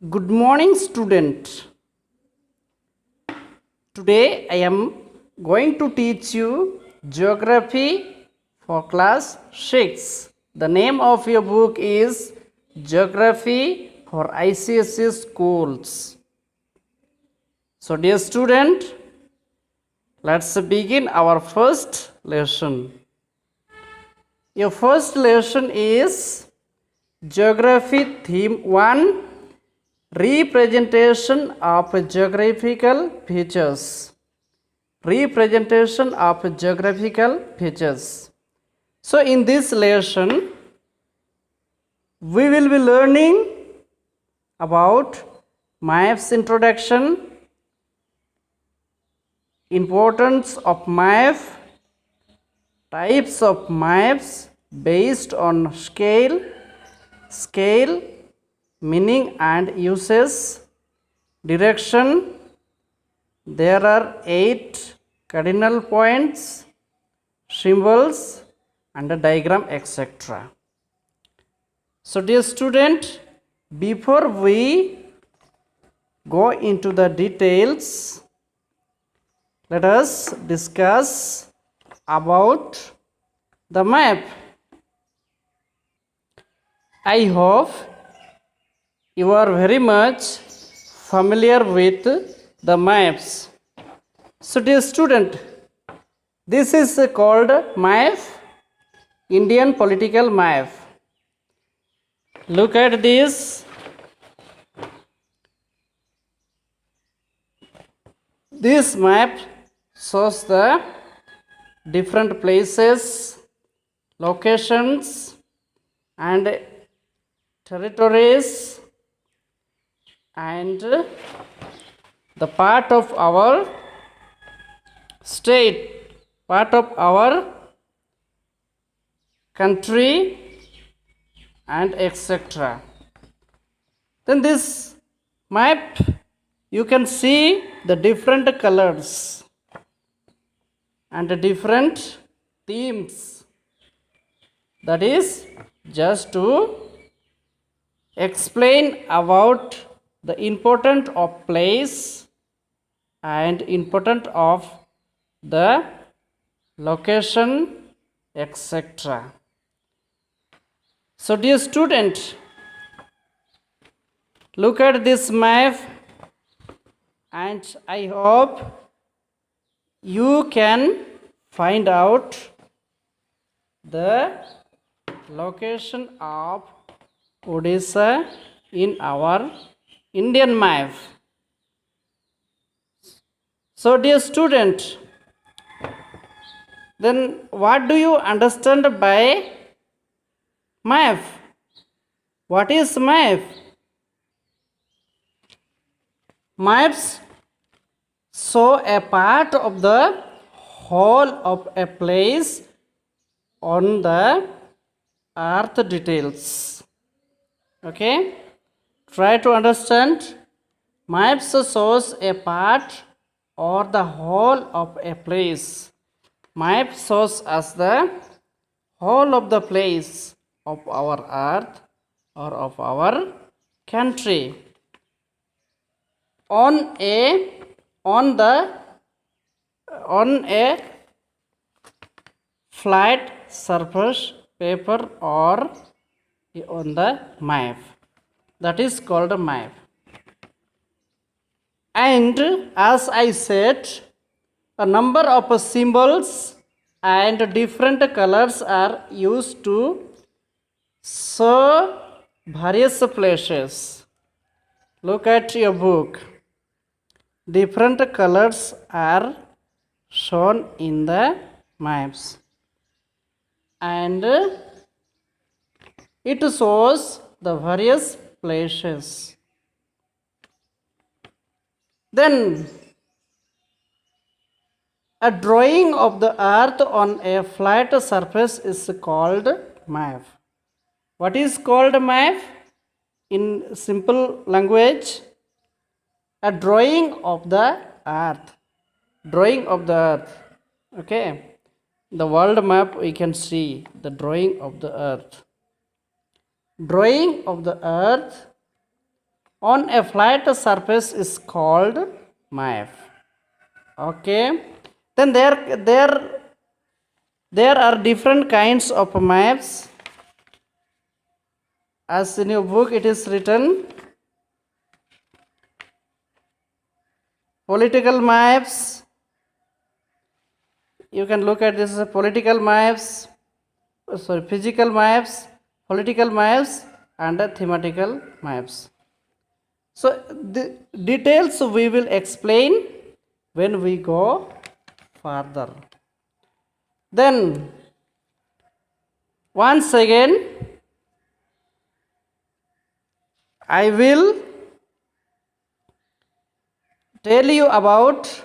Good morning, student. Today I am going to teach you geography for class 6. The name of your book is Geography for ICSE Schools. So, dear student, let's begin our first lesson. Your first lesson is Geography Theme 1, Representation of geographical features. Representation of geographical features. So in this lesson, we will be learning about maps introduction, importance of map, types of maps based on scale, meaning and uses, direction. There are 8 cardinal points, symbols and a diagram, etc. So dear student, before we go into the details, let us discuss about the map. I hope you are very much familiar with the maps. So dear student, this is called map, Indian political map. Look at this. This map shows the different places, locations and territories and the part of our state, part of our country and etc. Then this map, you can see the different colors and the different themes. That is just to explain about the importance of place and importance of the location, etc. So dear student, look at this map and I hope you can find out the location of Odisha in our Indian map. So dear student, then what do you understand by map? What is map? Maps show a part of the whole of a place on the earth details. Okay, try to understand. Maps shows a part or the whole of a place. Map shows us the whole of the place of our earth or of our country on a flat surface paper or on the map. That is called a map. And as I said, a number of symbols and different colors are used to show various places. Look at your book. Different colors are shown in the maps. And it shows the various places. Then a drawing of the earth on a flat surface is called map. What is called map? In simple language, a drawing of the earth. Drawing of the earth. Okay. The world map we can see the drawing of the earth. Drawing of the earth on a flat surface is called map. Okay. Then there are different kinds of maps. As in your book it is written, political maps. You can look at this as political maps, physical maps, political maps, and thematical maps. So the details we will explain when we go further. Then once again I will tell you about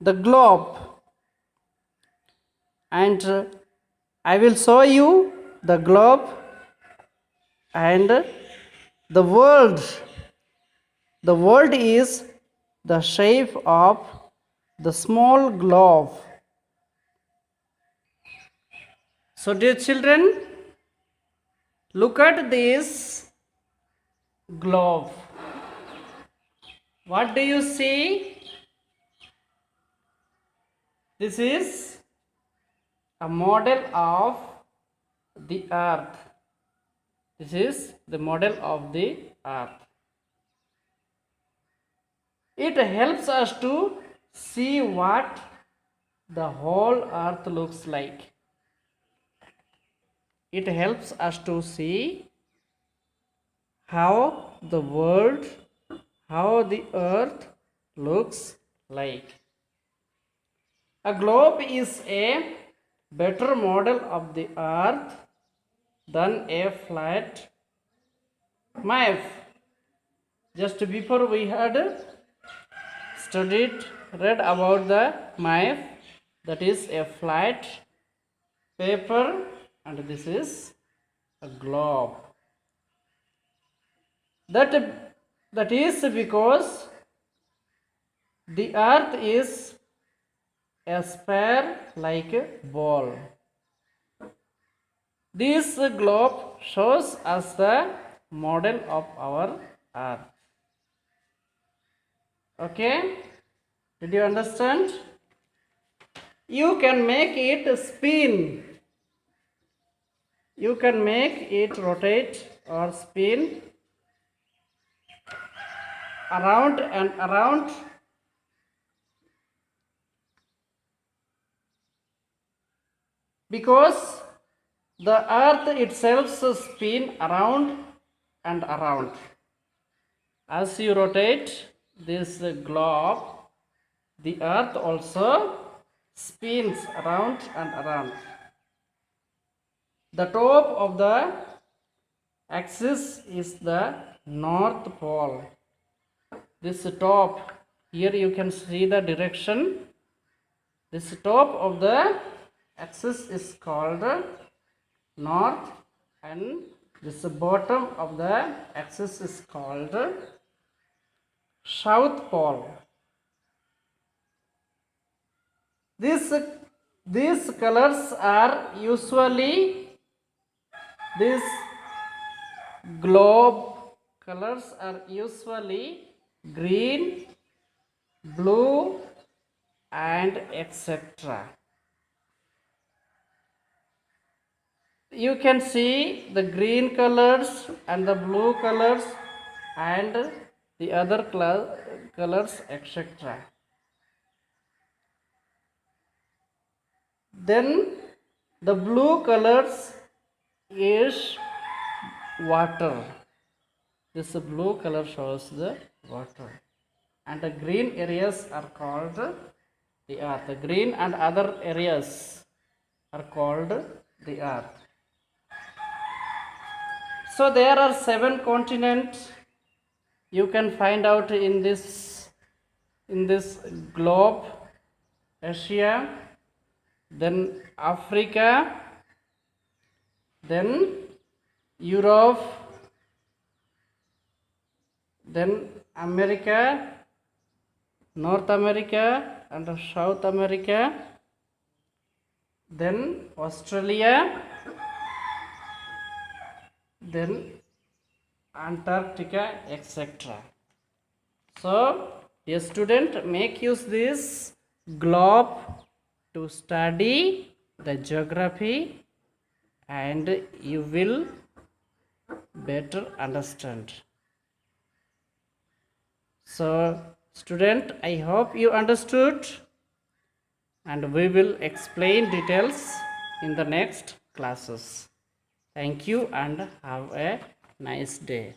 the globe, and I will show you the globe and the world. The world is the shape of the small globe. So dear children, look at this globe. What do you see? This is a model of the earth. This is the model of the earth. It helps us to see what the whole earth looks like. It helps us to see how the world, how the earth looks like. A globe is a better model of the earth than a flat map. Just before we had read about the map, that is a flat paper, and this is a globe. That is because the earth is a sphere like a ball. This globe shows us the model of our earth. Okay? Did you understand? You can make it spin. You can make it rotate or spin around and around. Because the earth itself spins around and around. As you rotate this globe, the earth also spins around and around. The top of the axis is the North Pole. This top, here you can see the direction. This top of the axis is called North, and this bottom of the axis is called South Pole. These colors are usually, these globe colors are usually green, blue, and etc. You can see the green colors and the blue colors and the other colors etc. Then the blue colors is water. This blue color shows the water, and the green areas are called the earth. The green and other areas are called the earth. So there are 7 continents you can find out in this globe. Asia, then Africa, then Europe, then America, North America and South America, then Australia, then Antarctica, etc. So, dear student, make use this globe to study the geography and you will better understand. So, student, I hope you understood and we will explain details in the next classes. Thank you and have a nice day.